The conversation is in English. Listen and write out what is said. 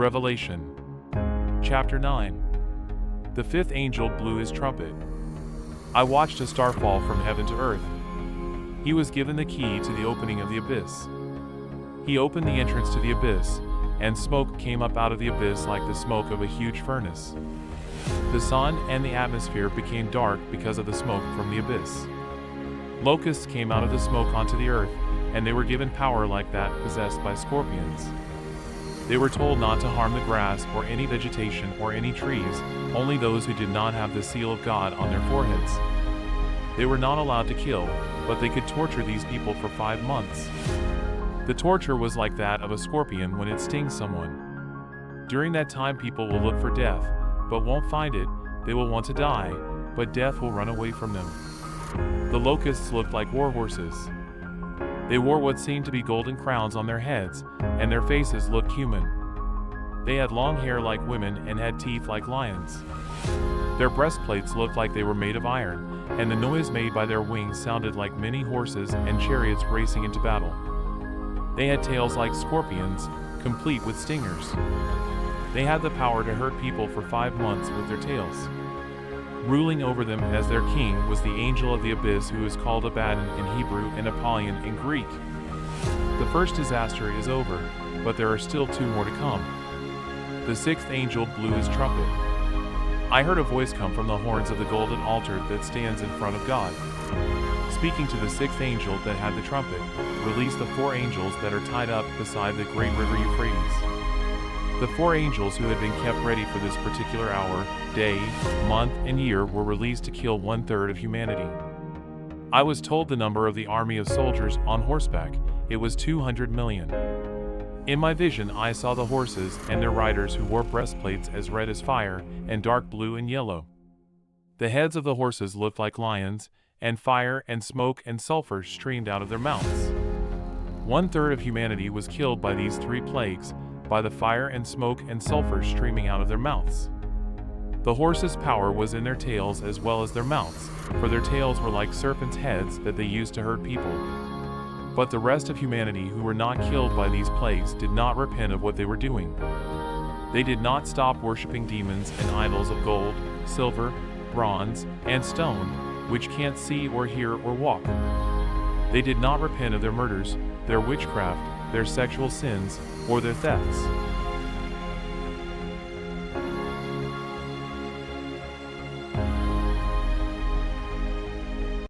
Revelation. Chapter 9. The fifth angel blew his trumpet. I watched a star fall from heaven to earth. He was given the key to the opening of the abyss. He opened the entrance to the abyss, and smoke came up out of the abyss like the smoke of a huge furnace. The sun and the atmosphere became dark because of the smoke from the abyss. Locusts came out of the smoke onto the earth, and they were given power like that possessed by scorpions. They were told not to harm the grass or any vegetation or any trees, only those who did not have the seal of God on their foreheads. They were not allowed to kill, but they could torture these people for 5 months. The torture was like that of a scorpion when it stings someone. During that time people will look for death, but won't find it. They will want to die, but death will run away from them. The locusts looked like war horses. They wore what seemed to be golden crowns on their heads, and their faces looked human. They had long hair like women and had teeth like lions. Their breastplates looked like they were made of iron, and the noise made by their wings sounded like many horses and chariots racing into battle. They had tails like scorpions, complete with stingers. They had the power to hurt people for 5 months with their tails. Ruling over them as their king was the angel of the abyss, who is called Abaddon in Hebrew and Apollyon in Greek. The first disaster is over, but there are still 2 more to come. The sixth angel blew his trumpet. I heard a voice come from the horns of the golden altar that stands in front of God. Speaking to the sixth angel that had the trumpet, release the 4 angels that are tied up beside the great river Euphrates. The 4 angels who had been kept ready for this particular hour, day, month, and year were released to kill 1/3 of humanity. I was told the number of the army of soldiers on horseback. It was 200 million. In my vision I saw the horses and their riders, who wore breastplates as red as fire and dark blue and yellow. The heads of the horses looked like lions, and fire and smoke and sulfur streamed out of their mouths. 1/3 of humanity was killed by these 3 plagues, by the fire and smoke and sulfur streaming out of their mouths. The horses' power was in their tails as well as their mouths, for their tails were like serpents' heads that they used to hurt people. But the rest of humanity who were not killed by these plagues did not repent of what they were doing. They did not stop worshiping demons and idols of gold, silver, bronze, and stone, which can't see or hear or walk. They did not repent of their murders, their witchcraft, their sexual sins, or their thefts.